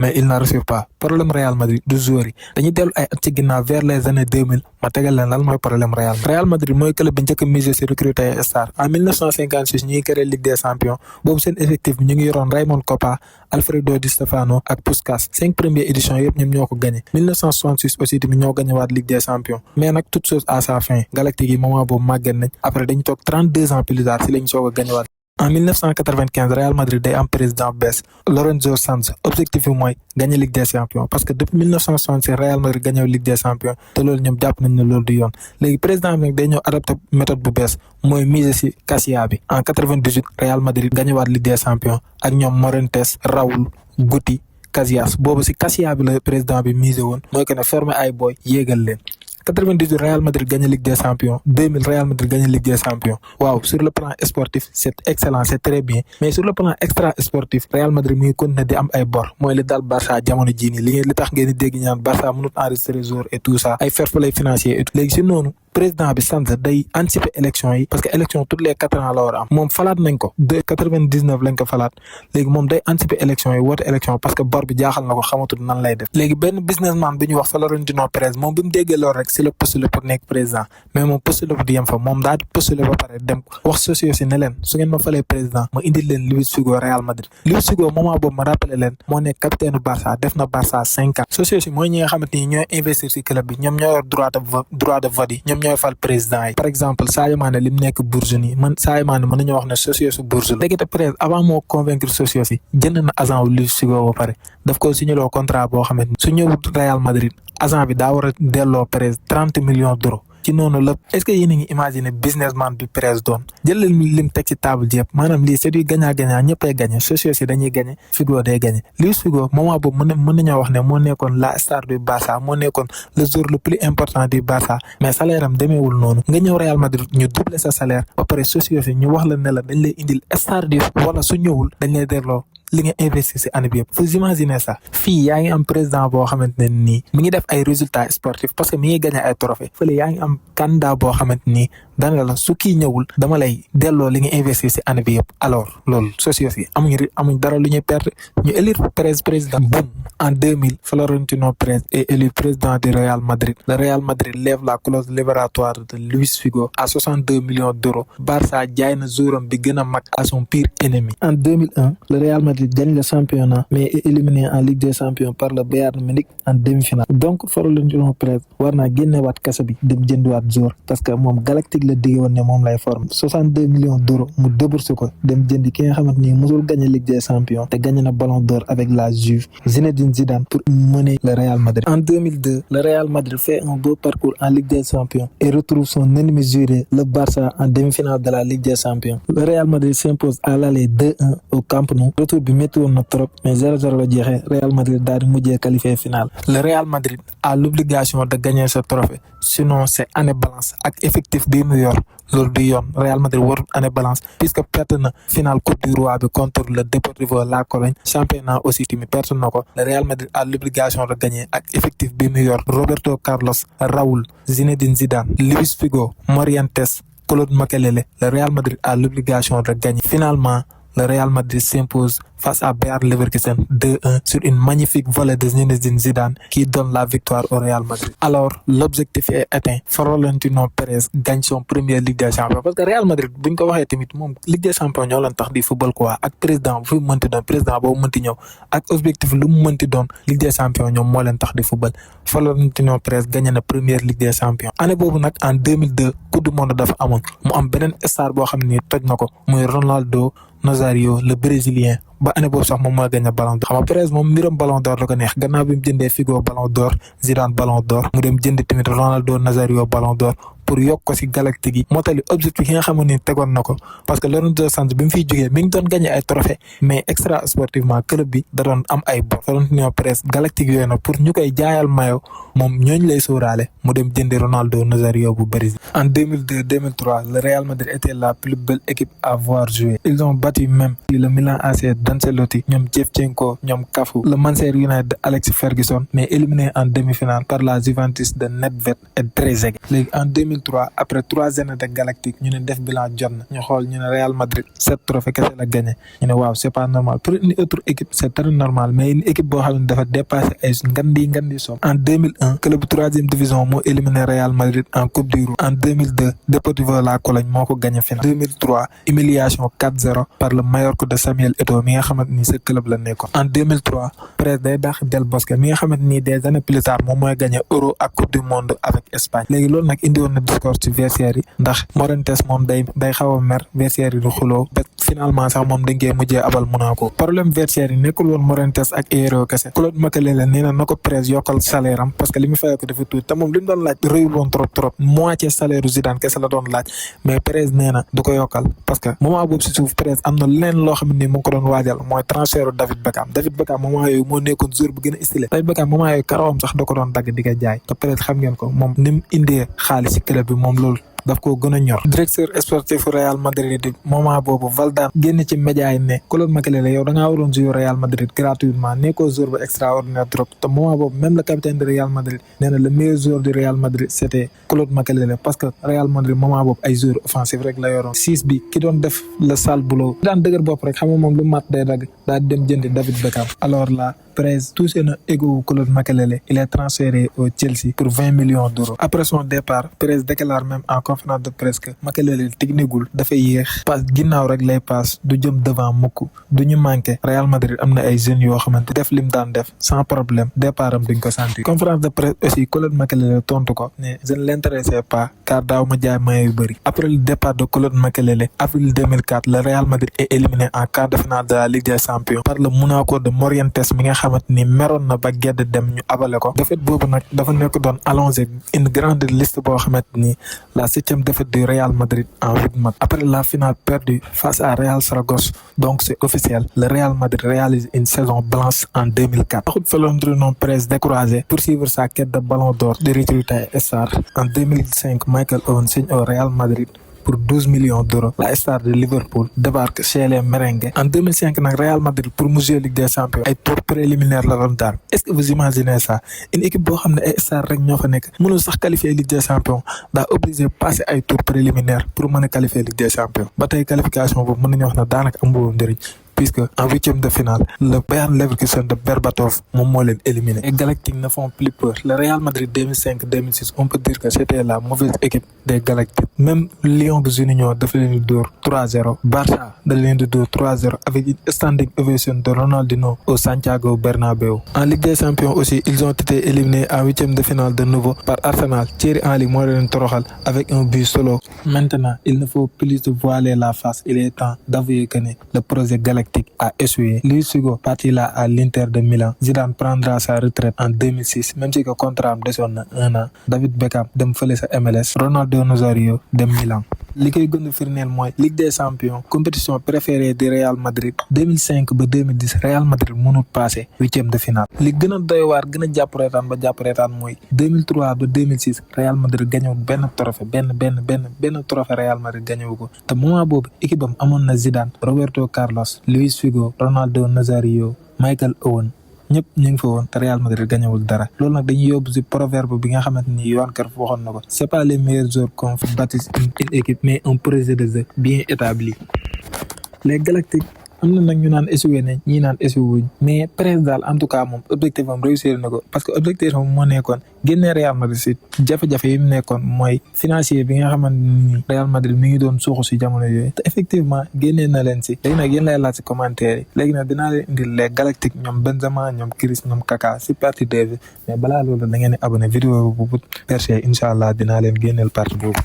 mais il n'arrive pas. Problème Real Madrid du joueur yi dañuy dellu ay at ci ginnaaw vers les années 2000 ma tegal leen lan mooy problème Real Madrid mooy club bi njëkk a miser si recruter ay star en 1956 ñuy créé Ligue des Champions boobu seen effectif bi ñu ngi yoroon Raymond Kopa, Alfredo Di Stefano ak Puskás 5 premières éditions yëpp ñoom ñoo ko gagné 1966 aussi tamit ñoo gagné waat Ligue des Champions mais nag toute chose à sa fin Galactique yi moment boobu màgget nañ après dañu toog 32 ans plus tard si lañ soog a gagné waat. En 1995 Real Madrid day am président bees Lorenzo Sanz objectif bi mooy gagner Ligue des Champions parce que depuis 1966 Real Madrid gagné Ligue des Champions te loolu ñoom jàpp nañ ne loolu du yoon léegi président bi nag day ñëw adopté méthode bu bees mooy miser ci Casilla bi en 98 Real Madrid gagné waat Ligue des Champions ak ñoom Morientes Raúl Guti Casillas boobu ci Casilla bi la président bi miser woon mooy que ne former ay boy yéegal leen. 98 Real Madrid gagne Ligue des Champions 2000 Real Madrid gagne Ligue des Champions waaw sur le plan sportif c'est excellent c'est très bien mais sur le plan extra sportif Real Madrid mu ngi continuer di am ay bor mooy li daal Barça jamono jii nii li tax ngeen di dégg ñaan Barça mënut enregistrer joueur et tout ça ay fair play financier et tout léegi si noonu président bi Sanz day anticiper élection yi parce que élection tous les 4 ans la war a am moom falaat nañ ko de 99 lañ ko falaat léegi moom day anticiper élection yi woote élection parce que bor bi jaaxal na ko xamatul nan lay def léegi benn businessman bi ñuy wax Florentino Pérez moom bi mu déggee loolu rek si la postulé pour nekk président mais moom postulé bu di yem fa moom daal di postulé ba pare dem wax socios yi ne leen su ngeen ma falee président ma indil leen Luis Figo Real Madrid Luis Figo moment boobu ma rappelé leen moo nekk capitaine Barça def na Barça 5 ans socios yi mooy ñi nga xamante ni ñooy investir si club bi ñoom ñoo yor droit de vote yi ñooy fal président yi par exemple Sadio Mané li mu nekk Bourges nii man Sadio Mané mën nañoo wax ne socios su Bourges la léegi te Pérez avant moo convaincre socios yi jënd na agent wu Luis Figo ba pare daf ko signaloo contrat boo xamante ni su ñëwut Real Madrid agent bi daa war a delloo Pérez 30 millions d'euros ci noonu la est-ce que yéen a ngi imaginer businessman bi Pérez doon jël lim teg ci table ji yëpp maanaam lii c'est du gagnant-gagnant ñëppay gagné socios yi dañuy gagné Figo day gagné Luis Figo moment boobu mën nañoo wax ne moo nekkoon la star du Barça moo nekkoon le joueur le plus important du Barça mais salaire am demeewul noonu nga ñëw Real Madrid ñu doubler sa salaire ba pare socios yi ñu wax la ne la dañ lay indil star du wala su ñëwul dañ lay delloo li nga investir si année bi yëpp vous imaginez ça fii yaa ngi am président boo xamante ne nii mi ngi def ay résultats sportifs parce que mi ngi gagné ay trophées fële yaa ngi am candidat boo xamante nii dana la su kii ñëwul dama lay delloo li nga investir si année bi yëpp alors loolu socios yi amuñ dara lu ñuy perdre ñu élire Pérez président boum en 2000 Florentino Pérez est élu président du Real Madrid le Real Madrid lève la clause libératoire de Luis Figo à 62 millions d'euros Barça jaay na joueuram bi gën a mag à son pire ennemi en 2001 le Real Madrid gagne le championnat mais est éliminé en Ligue des Champions par le Bayern Munich en demi-finale donc Florentino Pérez war naa génnewaat kasa bi dem jëndiwaat joueur parce que moom Galactique la digge woon ne moom lay forme 62 millions d'euros mu déboursé ko dem jëndi ki nga xamante ni musul gagné Ligue des Champions te gagné na Ballon d'Or avec la Juve Zinedine Zidane pour mener le Real Madrid. En 2002, le Real Madrid fait un beau parcours en Ligue des Champions et retrouve son ennemi juré, le Barça, en demi-finale de la Ligue des Champions. Le Real Madrid s'impose à l'aller 2-1 au Camp Nou. Retour bi métti woon na trop mais 0-0 la jeexee Real Madrid daal di mujjee qualifié finale. Le Real Madrid a l'obligation de gagner ce trophée sinon c'est année balance ak effectif bi mu yor loolu du yoon Real Madrid warul année balance puisque perte na finale Coupe du Roi bi contre le Deportivo La Cologne championnat aussi tamit perte na ko le Real Madrid a l'obligation de gagner ak effectif bi mu yor Roberto Carlos Raúl Zinedine Zidane Luis Figo Morientes Claude Makélélé le Real Madrid a l'obligation de gagner finalement le Real Madrid s'impose face à Bayer Leverkusen 2-1 sur une magnifique volée de Zinedine Zidane qui donne la victoire au Real Madrid. Alors, l'objectif est atteint. Florentino Pérez gagne son premier Ligue des Champions parce que Real Madrid buñ ko waxee tamit moom Ligue des Champions ñoo leen tax di football quoi ak président bu fi mënti doon président boobu mënti ñëw ak objectif lu mu mënti doon Ligue des Champions ñoom moo leen tax di football. Florentino Pérez gagné na première Ligue des Champions année boobu nag en 2002 Coupe du monde dafa amoon mu am beneen star boo xam ne toj na ko muy Ronaldo Nazario le Brésilien ba année boobu sax moom moo gagné Ballon d'Or xam nga Pérez moom mbiram Ballon d'Or la ko neex gannaaw bi mu jëndee Figo Ballon d'Or Zidane Ballon d'Or mu dem jënd tamit Ronaldo Nazario Ballon d'Or pour yokk ko si Galactique yi moo tali objectif yi nga xamoon ne tegoon na ko parce que Lorenzo Sanz bi mu fiy jógee mi ngi doon gagné ay trophées mais extra sportivement club bi da doon am ay bor Florentino Pérez Galactique yooyu nag pour ñu koy jaayal mayo moom ñooñu lay sóoraale mu dem jëndi Ronaldo Nazario bu Brésil. En 2002-2003 le Real Madrid était la plus belle équipe à voir jouer ils ont battu même le Milan AC d'Ancelotti ñoom Shevchenko ñoom Cafu le Manchester United de Alex Ferguson mais éliminé en demi-finale par la Juventus de Nedved et Trezeguet léegi en 2003 2003 après 3 années de galactique ñu ne def bilan jot na ñu xool ñu ne Real Madrid 7 trophées kese la gagné ñu ne waaw c'est pas normal pour une autre équipe c'est très normal mais une équipe boo xam ne dafa dépassé ay ngandi somme. En 2001 club 3e division moo éliminé Real Madrid en Coupe du Roi. En 2002 Deportivo La Cologne moo ko gagné final. 2003 humiliation 4-0 par le Mallorca de Samuel Eto'o mi nga xamante ni sa club la nekkoon. En 2003 Perez day dàq Del Bosque mi nga xamante ni des années plus tard moom mooy gagné Euro ak Coupe du Monde avec Espagne. léegi loolu nag indi woon na discours ci vestiaire yi ndax Morientes moom day xaw a mer vestiaire yi du xuloo ba finalement sax moom dañ koy mujjee abal Monaco. problème vestiaire yi nekkul woon Morientes ak Hierro kese. Claude Makélélé nee na ko Perez yokkal salaire am parce que li mu fayee ko dafa tuuti te moom li mu doon laaj rëyul woon trop moitié salaire Zidane kese la doon laaj mais Perez nee na du ko yokkal parce que moment boobu si suuf Perez am na leneen loo xam ne mu ngi ko doon waajal mooy transfert David Beckham moment yooyu moo nekkoon joueur bu gën a stylé David Beckham moment yooyu karawam sax da ko doon dagg di ko jaay te Perez xam ngeen ko moom ni mu indee xaalis ci club bi moom loolu daf ko gën a ñor. directeur sportif Real Madrid moment boobu Valdano génn ci média yi ne Claude Makélélé yow da ngaa waroon jouer Real Madrid gratuitement nekkoo joueur bu extraordinaire trop te moment boobu même le capitaine de Real Madrid nee na le meilleur joueur du Real Madrid c'était Claude Makélélé parce que Real Madrid moment boobu ay joueurs offensifs rek la yoroon. 6 bi ki doon def le sale boulot daan dëgër bopp rek xam nga moom lu mat day dagg daal dem jëndi David Beckham. alors là Perez touché na ego Claude Makélélé il est transféré au Chelsea pour 20 millions d'euros. Après son départ Perez déclare même en conférence de presse que Makélélé techniqueul dafa yéex passe ginnaaw rek lay passe du jëm devant mukk du ñu manqué Real Madrid am na ay jeunes yoo xamante def lim daan def sans problème départ am duñ ko sentir. conférence de presse aussi Claude Makélélé tontu ko ne je ne l'intéressais pas car daaw ma jaay maillot yu bëri. après le départ de Claude Makélélé avril 2004 le Real Madrid est éliminé en quart de finale de la Ligue des Champions par le Monaco de Morientes mi nga xamante ni meroon na ba gedd dem ñu abale ko. défaite boobu nag dafa nekk doon allonger une grande liste boo xamante ni la 7e défaite du Real Madrid en 8 matchs. Après la finale perdue face à Real Saragosse, donc c'est officiel, le Real Madrid réalise une saison blanche en 2004. Taxut Florentino Perez découragé poursuivre sa quête de ballon d'or de recruter star. En 2005, Michael Owen signe au Real Madrid pour 12 millions d'euros. La star de Liverpool débarque chez les merengues. En 2005 nag Real Madrid pour mu jouer Ligue des Champions ay tour préliminaire la doon daal. est-ce que vous imaginez ça une équipe boo xam ne ay star rek ñoo fa nekk mënul sax qualifier Ligue des Champions daa obligé passer ay tour préliminaire pour mën a qualifier Ligue des Champions. ba tey qualification boobu mën nañu wax ne daanaka am boobu njëriñ puisque en 8e de finale le Bayer Leverkusen de Berbatov moom moo leen éliminé. Les Galactiques ne font plus peur. Le Real Madrid 2005-2006 on peut dire que c'était la mauvaise équipe des Galactiques. Même Lyon de Juninho dafa leen di dóor 3-0. Barça da leen di dóor 3-0 avec une standing ovation de Ronaldinho au Santiago Bernabéu. En Ligue des Champions aussi ils ont été éliminés en 8e de finale de nouveau par Arsenal. Thierry Henry moo leen toroxal avec un but solo. Maintenant il ne faut plus voiler la face. Il est temps d'avouer que le projet Galactique a échoué. Luis Figo parti là à l'Inter de Milan. Zidane prendra sa retraite en 2006 même si que contrat am desoon na 1 an. David Beckham dem fële sa MLS. Ronaldo Nazario dem Milan. li koy gën a firndeel mooy Ligue des Champions compétition préférée du Real Madrid 2005 ba 2010 Real Madrid mënul passé 8e de finale. li gën a doy waar gën a jàpp reetaan mooy 2003 ba 2006 Real Madrid gañewul benn trophée benn trophée Real Madrid gañewu ko te moment boobu équipe am amoon na Zidane Roberto Carlos Luis Figo Ronaldo Nazario Michael Owen ñëpp ñu ngi fa woon te Real Madrid gañewul dara. loolu nag dañuy yóbbu ci proverbe bi nga xamante ni Johan Cruyff waxoon na ko c'est pas les meilleurs joueurs qu'on bâtisse une équipe mais un projet de jeu bien établi. Les Galactiques am na nag ñu naan échoué nañ ñii naan échoué wuñ mais Perez daal en tout cas moom objectif am réussir na ko parce que objectif am moo nekkoon génne Real Madrid ci jafe-jafe yi mu nekkoon mooy financier bi nga xamante ni Real Madrid mi ngi doon suuxu ci jamono yooyu te effectivement génnee na leen ci. léegi nag yéen lay laaj ci commentaire yi léegi nag dinaa leen indil les Galactiques ñoom Benzema ñoom Chris ñoom Kaka ci partie 2 bi mais balaa loolu da ngeen di abonné vidéo bu perché incha allah dinaa leen génneel partie boobu.